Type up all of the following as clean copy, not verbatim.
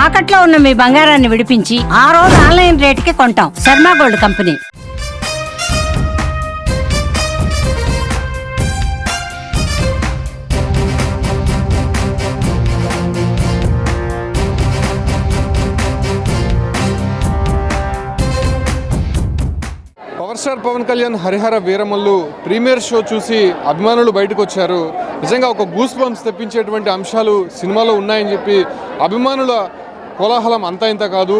తాకట్లో ఉన్న మీ బంగారాన్ని విడిపించి ఆ రోజు ఆన్లైన్ రేటుకి కొంటాం. Sharma gold company. Power star Pavan Kalyan Harihara Veeramallu premiere show చూసి అభిమానులు బయటకు వచ్చారు. నిజంగా ఒక గూస్ బంప్స్ తెప్పించేటువంటి అంశాలు సినిమాలో ఉన్నాయని చెప్పి అభిమానుల కోలాహలం అంతా ఇంత కాదు,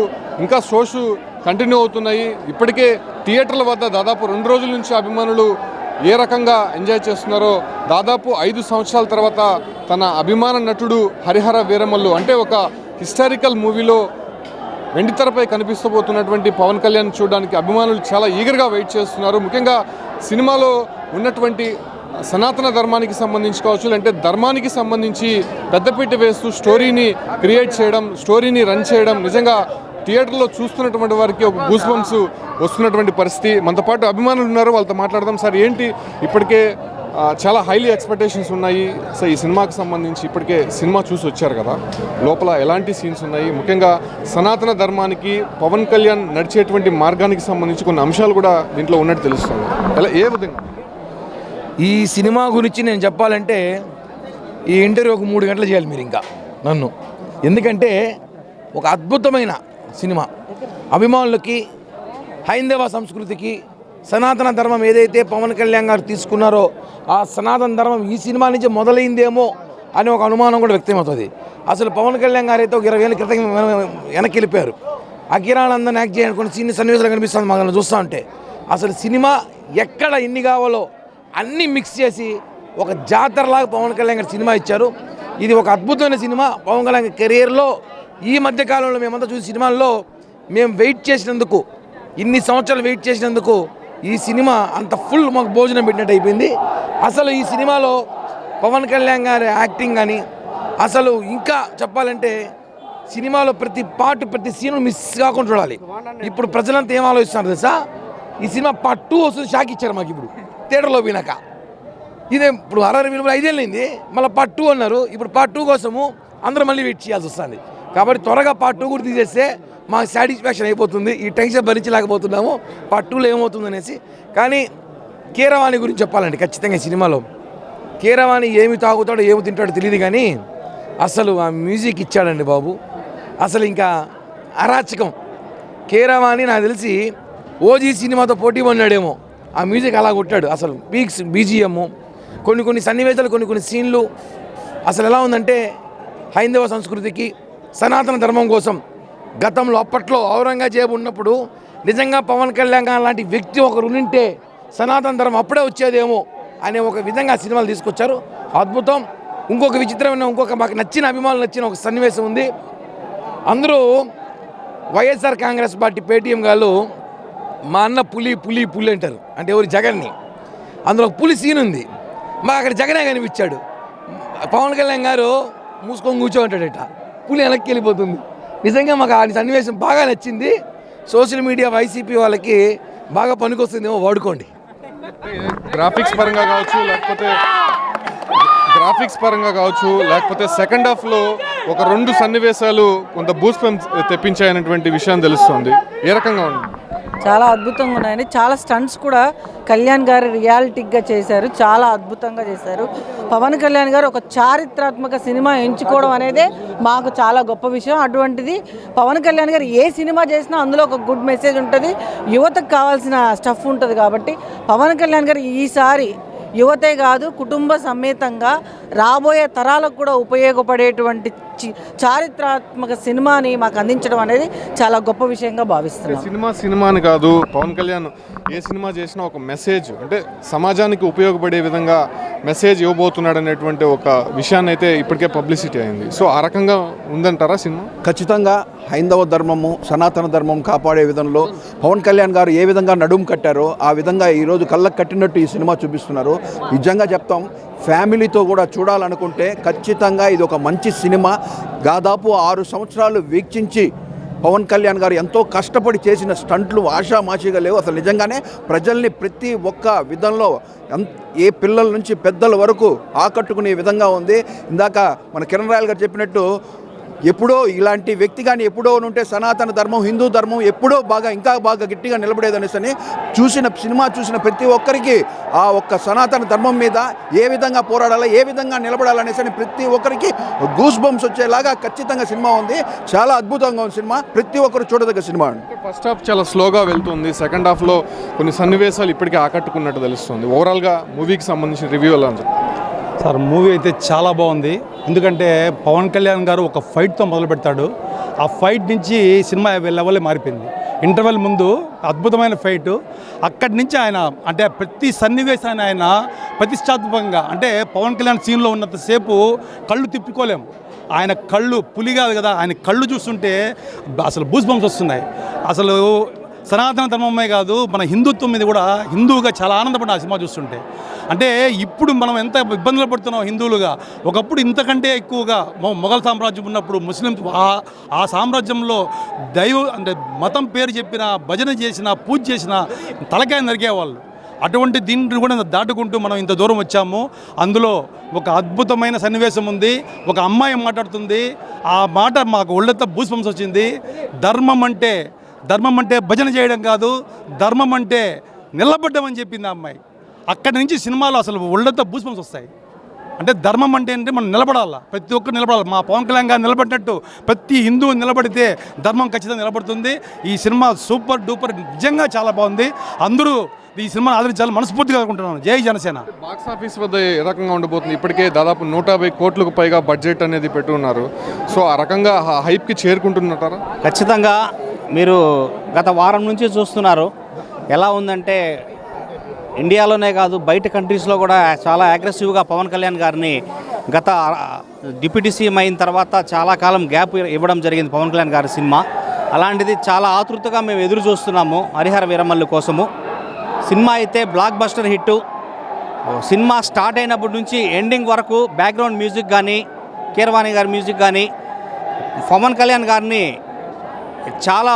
ఇంకా షోస్ కంటిన్యూ అవుతున్నాయి. ఇప్పటికే థియేటర్ల వద్ద దాదాపు 2 రోజుల నుంచి అభిమానులు ఏ రకంగా ఎంజాయ్ చేస్తున్నారో, దాదాపు 5 సంవత్సరాల తర్వాత తన అభిమాన నటుడు హరిహర వీరమల్లు అంటే ఒక హిస్టారికల్ మూవీలో వెండితెరపై కనిపిస్తబోతున్నటువంటి పవన్ కళ్యాణ్ చూడడానికి అభిమానులు చాలా ఈగర్గా వెయిట్ చేస్తున్నారు. ముఖ్యంగా సినిమాలో ఉన్నటువంటి సనాతన ధర్మానికి సంబంధించి కావచ్చు, అంటే ధర్మానికి సంబంధించి పెద్దపీట వేస్తూ స్టోరీని క్రియేట్ చేయడం, స్టోరీని రన్ చేయడం నిజంగా థియేటర్లో చూస్తున్నటువంటి వారికి ఒక గూస్ బంప్స్ వస్తున్నటువంటి పరిస్థితి. మనతో పాటు అభిమానులు ఉన్నారు, వాళ్ళతో మాట్లాడదాం. సార్, ఏంటి ఇప్పటికే చాలా హైలీ ఎక్స్పెక్టేషన్స్ ఉన్నాయి. సో ఈ సినిమాకి సంబంధించి ఇప్పటికే సినిమా చూసి వచ్చారు కదా, లోపల ఎలాంటి సీన్స్ ఉన్నాయి, ముఖ్యంగా సనాతన ధర్మానికి పవన్ కళ్యాణ్ నడిచేటువంటి మార్గానికి సంబంధించి కొన్ని అంశాలు కూడా దీంట్లో ఉన్నట్టు తెలుస్తుంది. ఎలా, ఏ విధంగా ఈ సినిమా గురించి నేను చెప్పాలంటే ఈ ఇంటర్వ్యూ ఒక 3 గంటలు చేయాలి మీరు ఇంకా నన్ను. ఎందుకంటే ఒక అద్భుతమైన సినిమా, అభిమానులకి, హైందవ సంస్కృతికి, సనాతన ధర్మం ఏదైతే పవన్ కళ్యాణ్ గారు తీసుకున్నారో ఆ సనాతన ధర్మం ఈ సినిమా నుంచి మొదలైందేమో అనే ఒక అనుమానం కూడా వ్యక్తమవుతుంది. అసలు పవన్ కళ్యాణ్ గారు అయితే ఒక 20 ఏళ్ళ క్రితం వెనక్కి వెళ్ళిపోయారు. అఖిరానందన్ యాక్ట్ చేయడానికి కొన్ని సన్నివేశాలు కనిపిస్తుంది మనల్ని చూస్తూ ఉంటే. అసలు సినిమా ఎక్కడ ఎన్ని కావాలో అన్నీ మిక్స్ చేసి ఒక జాతరలాగా పవన్ కళ్యాణ్ గారు సినిమా ఇచ్చారు. ఇది ఒక అద్భుతమైన సినిమా. పవన్ కళ్యాణ్ కెరీర్లో ఈ మధ్యకాలంలో మేమంతా చూసి సినిమాల్లో మేము వెయిట్ చేసినందుకు, ఇన్ని సంవత్సరాలు వెయిట్ చేసినందుకు ఈ సినిమా అంత ఫుల్ మాకు భోజనం పెట్టినట్టు అయిపోయింది. అసలు ఈ సినిమాలో పవన్ కళ్యాణ్ గారి యాక్టింగ్ కానీ, అసలు ఇంకా చెప్పాలంటే సినిమాలో ప్రతి పార్ట్, ప్రతి సీను మిస్ కాకుండా చూడాలి. ఇప్పుడు ప్రజలంతా ఏం ఆలోచిస్తున్నారు తెలుసా, ఈ సినిమా పార్ట్ 2 వస్తుంది, షాక్ ఇచ్చారు మాకు. ఇప్పుడు థియేటర్లో పోయినాక ఇదే ఇప్పుడు 5 ఏళ్ళైంది, మళ్ళీ పార్ట్ 2 అన్నారు. ఇప్పుడు పార్ట్ 2 కోసము అందరూ మళ్ళీ వెయిట్ చేయాల్సి వస్తుంది. కాబట్టి త్వరగా పార్ట్ 2 కూడా తీసేస్తే మాకు సాటిస్ఫాక్షన్ అయిపోతుంది. ఈ టెన్షన్ భరించలేకపోతున్నాము పార్ట్ 2లో ఏమవుతుంది అనేసి. కానీ కీరవాణి గురించి చెప్పాలండి ఖచ్చితంగా. ఈ సినిమాలో కీరవాణి ఏమి తాగుతాడో ఏమి తింటాడో తెలియదు, కానీ అసలు ఆ మ్యూజిక్ ఇచ్చాడండి బాబు. అసలు ఇంకా అరాచకం. కీరవాణి నాకు తెలిసి ఓజీ సినిమాతో పోటీ పడినాడేమో, ఆ మ్యూజిక్ అలా కొట్టాడు. అసలు పీక్స్ బీజిఎమ్, కొన్ని సన్నివేశాలు, కొన్ని సీన్లు అసలు ఎలా ఉందంటే హైందవ సంస్కృతికి, సనాతన ధర్మం కోసం గతంలో అప్పట్లో ఔరంగజేబు ఉన్నప్పుడు నిజంగా పవన్ కళ్యాణ్ లాంటి వ్యక్తి ఒకరు ఉంటే సనాతన ధర్మం అప్పుడే వచ్చేదేమో అనే ఒక విధంగా సినిమాలు తీసుకొచ్చారు. అద్భుతం. ఇంకొక విచిత్రమైన, మాకు నచ్చిన, అభిమానులు నచ్చిన ఒక సన్నివేశం ఉంది. అందరూ వైఎస్ఆర్ కాంగ్రెస్ పార్టీ పేటీఎం గారు మా అన్న పులి పులి పులి అంటారు, అంటే ఎవరు, జగన్ని. అందులో ఒక పులి సీన్ ఉంది, మాకు అక్కడ జగనే కనిపించాడు. పవన్ కళ్యాణ్ గారు మూసుకొని కూర్చోంటాడట, పులి వెనక్కి వెళ్ళిపోతుంది. నిజంగా మాకు ఆ సన్నివేశం బాగా నచ్చింది. సోషల్ మీడియా వైసీపీ వాళ్ళకి బాగా పనికొస్తుందేమో, వాడుకోండి. గ్రాఫిక్స్ పరంగా కావచ్చు, లేకపోతే సెకండ్ హాఫ్లో ఒక 2 సన్నివేశాలు కొంత బూస్ట్ తెప్పించాయనేటువంటి విషయం తెలుస్తుంది. ఏ రకంగా ఉంది? చాలా అద్భుతంగా ఉన్నాయండి. చాలా స్టంట్స్ కూడా కళ్యాణ్ గారు రియాలిటిక్గా చేశారు, చాలా అద్భుతంగా చేశారు. పవన్ కళ్యాణ్ గారు ఒక చారిత్రాత్మక సినిమా ఎంచుకోవడం అనేదే మాకు చాలా గొప్ప విషయం. అటువంటిది పవన్ కళ్యాణ్ గారు ఏ సినిమా చేసినా అందులో ఒక గుడ్ మెసేజ్ ఉంటుంది, యువతకు కావాల్సిన స్టఫ్ ఉంటుంది. కాబట్టి పవన్ కళ్యాణ్ గారు ఈసారి యువతే కాదు, కుటుంబ సమేతంగా రాబోయే తరాలకు కూడా ఉపయోగపడేటువంటి చారిత్రాత్మక సినిమాని మాకు అందించడం అనేది చాలా గొప్ప విషయంగా భావిస్తున్నాం. సినిమాని కాదు, పవన్ కళ్యాణ్ ఏ సినిమా చేసినా ఒక మెసేజ్, అంటే సమాజానికి ఉపయోగపడే విధంగా మెసేజ్ ఇవ్వబోతున్నాడు అనేటువంటి ఒక విషయాన్ని అయితే ఇప్పటికే పబ్లిసిటీ అయింది. సో ఆ రకంగా ఉందంటారా సినిమా? ఖచ్చితంగా హైందవ ధర్మము, సనాతన ధర్మం కాపాడే విధంలో పవన్ కళ్యాణ్ గారు ఏ విధంగా నడుము కట్టారో ఆ విధంగా ఈరోజు కళ్ళకు కట్టినట్టు ఈ సినిమా చూపిస్తున్నారు. నిజంగా చెప్తాం, ఫ్యామిలీతో కూడా చూడాలనుకుంటే ఖచ్చితంగా ఇది ఒక మంచి సినిమా. దాదాపు 6 సంవత్సరాలు వీక్షించి పవన్ కళ్యాణ్ గారు ఎంతో కష్టపడి చేసిన స్టంట్లు ఆషామాషిగా లేవు. అసలు నిజంగానే ప్రజల్ని ప్రతి ఒక్క విధంలో ఏ పిల్లల నుంచి పెద్దల వరకు ఆకట్టుకునే విధంగా ఉంది. ఇందాక మన కిరణ్ రాయల్ గారు చెప్పినట్టు ఎప్పుడో ఇలాంటి వ్యక్తి కానీ ఎప్పుడో ఉంటే సనాతన ధర్మం, హిందూ ధర్మం ఎప్పుడో ఇంకా బాగా గట్టిగా నిలబడేదనేసి సినిమా చూసిన ప్రతి ఒక్కరికి ఆ ఒక్క సనాతన ధర్మం మీద ఏ విధంగా పోరాడాలి, ఏ విధంగా నిలబడాలనేసి ప్రతి ఒక్కరికి గూస్ బంప్స్ వచ్చేలాగా ఖచ్చితంగా సినిమా ఉంది. చాలా అద్భుతంగా ఉంది సినిమా, ప్రతి ఒక్కరు చూడదగ్గ సినిమా. ఫస్ట్ హాఫ్ చాలా స్లోగా వెళ్తుంది, సెకండ్ హాఫ్లో కొన్ని సన్నివేశాలు ఇప్పటికే ఆకట్టుకున్నట్టు తెలుస్తుంది. ఓవరాల్గా మూవీకి సంబంధించిన రివ్యూ ఎలా ఉంది సార్? మూవీ అయితే చాలా బాగుంది. ఎందుకంటే పవన్ కళ్యాణ్ గారు ఒక ఫైట్తో మొదలు పెడతాడు. ఆ ఫైట్ నుంచి సినిమా లెవెలే మారిపోయింది. ఇంటర్వెల్ ముందు అద్భుతమైన ఫైటు, అక్కడి నుంచి ఆయన అంటే ప్రతి సన్నివేశాన్ని ఆయన ప్రతిష్టాత్మకంగా, అంటే పవన్ కళ్యాణ్ సీన్లో ఉన్నంతసేపు కళ్ళు తిప్పుకోలేము. ఆయన కళ్ళు పులి కాదు కదా, ఆయన కళ్ళు చూస్తుంటే అసలు బూస్ బంప్స్ వస్తున్నాయి. అసలు సనాతన ధర్మమే కాదు, మన హిందుత్వం మీద కూడా హిందువుగా చాలా ఆనందపడ్డా ఆ సినిమా చూస్తుంటే. అంటే ఇప్పుడు మనం ఎంత ఇబ్బందులు పడుతున్నాం హిందువులుగా, ఒకప్పుడు ఇంతకంటే ఎక్కువగా మొఘల్ సామ్రాజ్యం ఉన్నప్పుడు ముస్లిం ఆ సామ్రాజ్యంలో అంటే మతం పేరు చెప్పిన, భజన చేసిన, పూజ చేసిన తలకాయ నరికేవాళ్ళు. అటువంటి దీన్ని కూడా దాటుకుంటూ మనం ఇంత దూరం వచ్చాము. అందులో ఒక అద్భుతమైన సన్నివేశం ఉంది. ఒక అమ్మాయి మాట్లాడుతుంది, ఆ మాట మాకు ఒళ్ళెత్త బూస్బంప్స్ వచ్చింది. ధర్మం అంటే భజన చేయడం కాదు, ధర్మం అంటే నిలబడ్డం అని చెప్పింది ఆ అమ్మాయి. అక్కడి నుంచి సినిమాలో అసలు ఒళ్ళంతా బూస్బంప్స్ వస్తాయి. అంటే ధర్మం అంటే మనం నిలబడాలా, ప్రతి ఒక్కరు నిలబడాలి. మా పవన్ కళ్యాణ్ గారు నిలబడినట్టు ప్రతి హిందువు నిలబడితే ధర్మం ఖచ్చితంగా నిలబడుతుంది. ఈ సినిమా సూపర్ డూపర్, నిజంగా చాలా బాగుంది. అందరూ ఈ సినిమాని ఆదరించాలని మనస్ఫూర్తిగా అనుకుంటున్నాను. జై జనసేన. బాక్స్ ఆఫీస్ వద్ద ఏ రకంగా ఉండబోతుంది? ఇప్పటికే దాదాపు 150 కోట్లకు పైగా బడ్జెట్ అనేది పెట్టున్నారు. సో ఆ రకంగా హైప్కి చేరుకుంటున్నారా? ఖచ్చితంగా. మీరు గత వారం నుంచి చూస్తున్నారు ఎలా ఉందంటే, ఇండియాలోనే కాదు బయట కంట్రీస్లో కూడా చాలా అగ్రెసివ్గా పవన్ కళ్యాణ్ గారిని గత డిప్యూటీ సీఎం అయిన తర్వాత చాలా కాలం గ్యాప్ ఇవ్వడం జరిగింది పవన్ కళ్యాణ్ గారి సినిమా. అలాంటిది చాలా ఆతృతగా మేము ఎదురు చూస్తున్నాము హరిహర వీరమల్లు కోసము. సినిమా అయితే block buster hit. Cinema start అయినప్పటి నుంచి ఎండింగ్ వరకు బ్యాక్గ్రౌండ్ మ్యూజిక్ కానీ, కీరవాణి గారి మ్యూజిక్ కానీ, పవన్ కళ్యాణ్ గారిని చాలా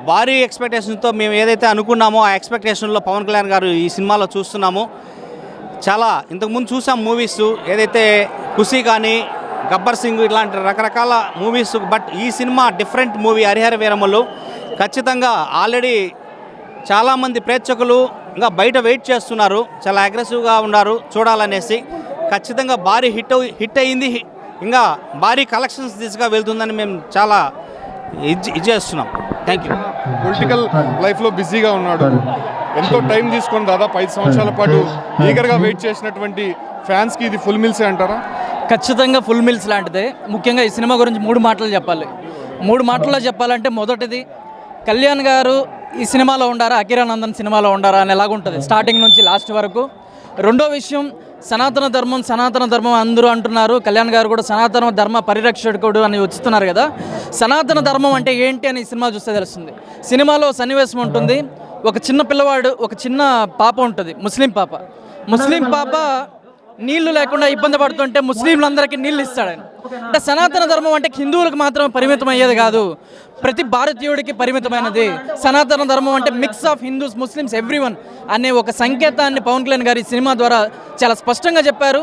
భారీ ఎక్స్పెక్టేషన్తో మేము ఏదైతే అనుకున్నామో ఆ ఎక్స్పెక్టేషన్లో పవన్ కళ్యాణ్ గారు ఈ సినిమాలో చూస్తున్నాము. చాలా ఇంతకుముందు చూసాం మూవీస్, ఏదైతే ఖుషీ కానీ, గబ్బర్ సింగ్ ఇలాంటి రకరకాల మూవీస్. బట్ ఈ cinema different movie Harihara Veeramallu. ఖచ్చితంగా ఆల్రెడీ చాలామంది ప్రేక్షకులు ఇంకా బయట వెయిట్ చేస్తున్నారు, చాలా అగ్రెసివ్గా ఉన్నారు చూడాలనేసి. ఖచ్చితంగా భారీ హిట్ అయ్యింది, ఇంకా భారీ కలెక్షన్స్ దిశగా వెళ్తుందని మేము చాలా ఇది చేస్తున్నాం. Thank you. పొలిటికల్ లైఫ్లో బిజీగా ఉన్నాడు, ఎంతో టైం తీసుకొని దాదాపు 5 సంవత్సరాల పాటు ఈగర్గా వెయిట్ చేసినటువంటి ఫ్యాన్స్కి ఇది ఫుల్ మిల్సే అంటారా? ఖచ్చితంగా ఫుల్ మిల్స్ లాంటిదే. ముఖ్యంగా ఈ సినిమా గురించి 3 మాటలు చెప్పాలి. 3 మాటల్లో చెప్పాలంటే, మొదటిది కళ్యాణ్ గారు ఈ సినిమాలో ఉండారా, అకిరానందన్ సినిమాలో ఉండారా అని ఎలాగుంటుంది స్టార్టింగ్ నుంచి లాస్ట్ వరకు. రెండో విషయం, సనాతన ధర్మం అందరూ అంటున్నారు. కళ్యాణ్ గారు కూడా సనాతన ధర్మ పరిరక్షకుడు అని వచ్చుతున్నారు కదా. సనాతన ధర్మం అంటే ఏంటి అని ఈ సినిమా చూస్తే తెలుస్తుంది. సినిమాలో సన్నివేశం ఉంటుంది, ఒక చిన్న పిల్లవాడు, ఒక చిన్న పాప ఉంటుంది, ముస్లిం పాప నీళ్లు లేకుండా ఇబ్బంది పడుతుంటే ముస్లింలందరికీ నీళ్ళు ఇస్తాడు ఆయన. అంటే సనాతన ధర్మం అంటే హిందువులకు మాత్రమే పరిమితం అయ్యేది కాదు, ప్రతి భారతీయుడికి పరిమితమైనది. సనాతన ధర్మం అంటే mix of Hindus, Muslims, everyone అనే ఒక సంకేతాన్ని పవన్ కళ్యాణ్ గారి సినిమా ద్వారా చాలా స్పష్టంగా చెప్పారు.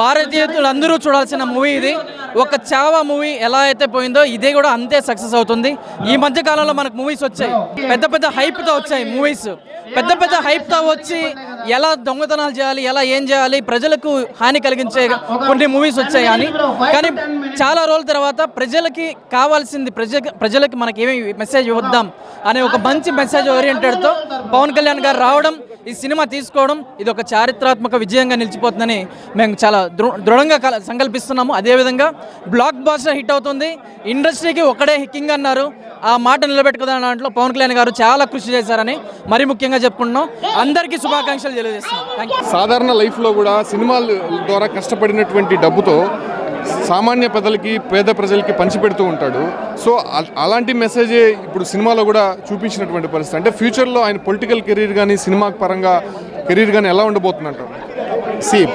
భారతీయులు అందరూ చూడాల్సిన మూవీ ఇది. ఒక చావా మూవీ ఎలా అయితే పోయిందో ఇదే కూడా అంతే సక్సెస్ అవుతుంది. ఈ మధ్య కాలంలో మనకు మూవీస్ వచ్చాయి, పెద్ద హైప్తో వచ్చాయి మూవీస్. పెద్ద హైప్తో వచ్చి ఎలా దొంగతనాలు చేయాలి, ఎలా ఏం చేయాలి, ప్రజలకు హాని కలిగించే కొన్ని మూవీస్ వచ్చాయి. కానీ చాలా రోజుల తర్వాత ప్రజలకి కావాల్సింది, ప్రజలకి మనకి ఏమి మెసేజ్ ఇవ్వద్దాం అనే ఒక మంచి మెసేజ్ ఓరియంటెడ్తో పవన్ కళ్యాణ్ గారు రావడం, ఈ సినిమా తీసుకోవడం, ఇది ఒక చారిత్రాత్మక విజయంగా నిలిచిపోతుందని మేము చాలా దృఢంగా సంకల్పిస్తున్నాము. అదేవిధంగా బ్లాక్ బాస్టర్ హిట్ అవుతుంది. ఇండస్ట్రీకి ఒకడే కింగ్ అన్నారు, ఆ మాట నిలబెట్టుకున్న దాంట్లో పవన్ కళ్యాణ్ గారు చాలా కృషి చేశారని మరీ ముఖ్యంగా చెప్పుకుంటున్నాం. అందరికీ శుభాకాంక్షలు తెలియజేస్తున్నాం. Thank you. సాధారణ లైఫ్లో కూడా సినిమాల ద్వారా కష్టపడినటువంటి డబ్బుతో సామాన్య ప్రజలకి, పేద ప్రజలకి పంచిపెడుతూ ఉంటాడు. సో అలాంటి మెసేజే ఇప్పుడు సినిమాలో కూడా చూపించినటువంటి పరిస్థితి. అంటే ఫ్యూచర్లో ఆయన పొలిటికల్ కెరీర్ కానీ, సినిమా పరంగా కెరీర్ కానీ ఎలా ఉండబోతుందంటారు?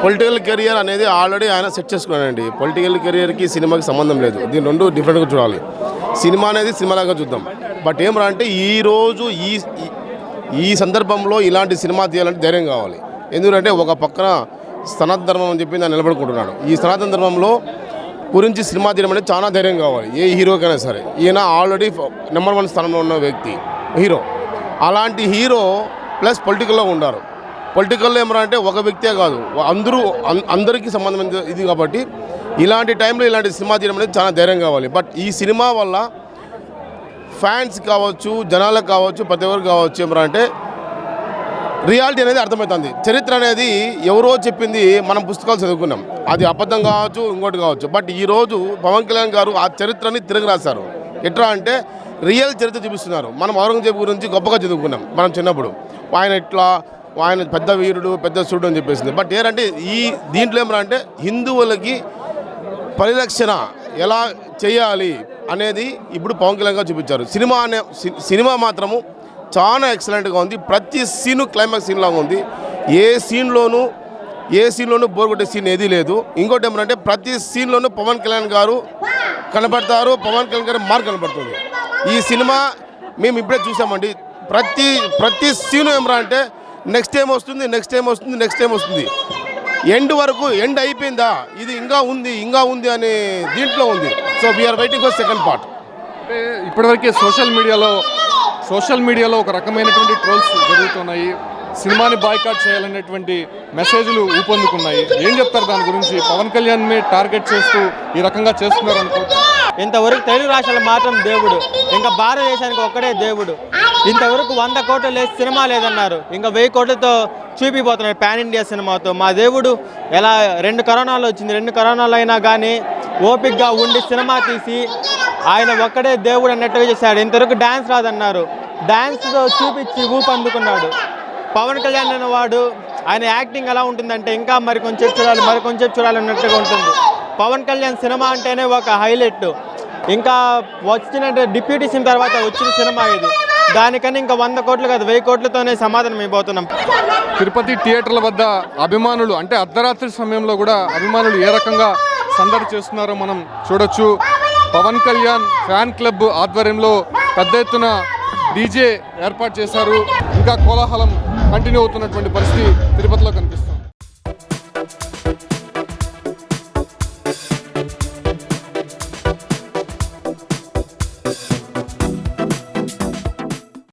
పొలిటికల్ కెరియర్ అనేది ఆల్రెడీ ఆయన సెట్ చేసుకున్నాడండి. పొలిటికల్ కెరియర్కి సినిమాకి సంబంధం లేదు, దీని రెండు డిఫరెంట్గా చూడాలి. సినిమా అనేది సినిమాలాగా చూద్దాం. బట్ ఏమరా అంటే ఈరోజు ఈ సందర్భంలో ఇలాంటి సినిమా తీయాలంటే ధైర్యం కావాలి. ఎందుకంటే ఒక పక్కన సనాతన ధర్మం అని చెప్పి దాన్ని నిలబడుకుంటున్నాడు. ఈ సనాతన ధర్మంలో గురించి సినిమా తీయడం అనేది చాలా ధైర్యం కావాలి ఏ హీరోకైనా సరే. ఈయన ఆల్రెడీ నెంబర్ 1 స్థానంలో ఉన్న వ్యక్తి హీరో. అలాంటి హీరో ప్లస్ పొలిటికల్లో ఉన్నారు. పొలిటికల్లో ఏమన్నా ఒక వ్యక్తే కాదు, అందరికీ సంబంధం ఇది కాబట్టి ఇలాంటి టైంలో ఇలాంటి సినిమా తీయడం అనేది చాలా ధైర్యం కావాలి. బట్ ఈ సినిమా వల్ల ఫ్యాన్స్ కావచ్చు, జనాలకు కావచ్చు, ప్రతి ఒక్కరు కావచ్చు ఏమన్నా రియాలిటీ అనేది అర్థమవుతుంది. చరిత్ర అనేది ఎవరో చెప్పింది మనం పుస్తకాలు చదువుకున్నాం, అది అబద్ధం కావచ్చు, ఇంకోటి కావచ్చు. బట్ ఈరోజు పవన్ కళ్యాణ్ గారు ఆ చరిత్రని తిరిగి రాశారు. ఎట్లా అంటే రియల్ చరిత్ర చూపిస్తున్నారు. మనం ఔరంగజేబు గురించి గొప్పగా చదువుకున్నాం మనం చిన్నప్పుడు, ఆయన పెద్ద వీరుడు, పెద్ద సూర్యుడు అని చెప్పేసింది. బట్ ఏంటంటే దీంట్లో ఏమన్నా హిందువులకి పరిరక్షణ ఎలా చేయాలి అనేది ఇప్పుడు పవన్ కళ్యాణ్ గారు చూపించారు. సినిమా మాత్రము చాలా ఎక్సలెంట్గా ఉంది. ప్రతి సీను క్లైమాక్స్ సీన్ లాగా ఉంది. ఏ సీన్లోనూ బోర్ కొట్టే సీన్ ఏదీ లేదు. ఇంకోటి ఏమంటే ప్రతి సీన్లోనూ పవన్ కళ్యాణ్ గారు కనబడతారు, పవన్ కళ్యాణ్ గారు మార్క్ కనబడుతుంది. ఈ సినిమా మేము ఇప్పుడే చూసామండి. ప్రతి సీను ఏమంటే నెక్స్ట్ టైం వస్తుంది. ఎండ్ వరకు ఎండ్ అయిపోయిందా, ఇది ఇంకా ఉంది అనే దీంట్లో ఉంది. So we are waiting for second part. ఇప్పటివరకే సోషల్ మీడియాలో ఒక రకమైనటువంటి ట్రోల్స్ జరుగుతున్నాయి. సినిమాని బాయ్కాట్ చేయాలనేటువంటి మెసేజ్లు ఊపందుకున్నాయి. ఏం చెప్తారు దాని గురించి? పవన్ కళ్యాణ్ ని టార్గెట్ చేస్తూ ఈ రకంగా చేస్తున్నారు అనుకోవచ్చు. ఇంతవరకు తెలుగు రాష్ట్రాలు మాత్రం దేవుడు, ఇంకా భారతదేశానికి ఒక్కడే దేవుడు. ఇంతవరకు 100 కోట్లు లేచి సినిమా లేదన్నారు, ఇంకా 1000 కోట్లతో చూపిపోతున్నారు పాన్ ఇండియా సినిమాతో. మా దేవుడు ఎలా 2 కరోనాలు వచ్చింది, 2 కరోనాలు అయినా కానీ ఓపిక్గా ఉండి సినిమా తీసి ఆయన ఒక్కడే దేవుడు అన్నట్టుగా చేశాడు. ఇంతవరకు డ్యాన్స్ రాదన్నారు, డ్యాన్స్తో చూపించి ఊపందుకున్నాడు. పవన్ కళ్యాణ్ అనేవాడు ఆయన యాక్టింగ్ ఎలా ఉంటుందంటే ఇంకా మరికొంచెం చూడాలి అన్నట్టుగా ఉంటుంది. పవన్ కళ్యాణ్ సినిమా అంటేనే ఒక హైలైట్. ఇంకా వచ్చిన డిప్యూటీ సీఎం తర్వాత వచ్చిన సినిమా ఇది. దానికన్నా ఇంకా 100 కోట్లు కాదు 1000 కోట్లతోనే సమాధానం అయిపోతున్నాం. తిరుపతి థియేటర్ల వద్ద అభిమానులు అంటే అర్ధరాత్రి సమయంలో కూడా అభిమానులు ఏ రకంగా సందడి చేస్తున్నారో మనం చూడొచ్చు. పవన్ కళ్యాణ్ ఫ్యాన్ క్లబ్ ఆధ్వర్యంలో పెద్ద ఎత్తున డీజే ఏర్పాటు చేశారు. ఇంకా కోలాహలం కంటిన్యూ అవుతున్నటువంటి పరిస్థితి తిరుపతిలో కనిపిస్తుంది.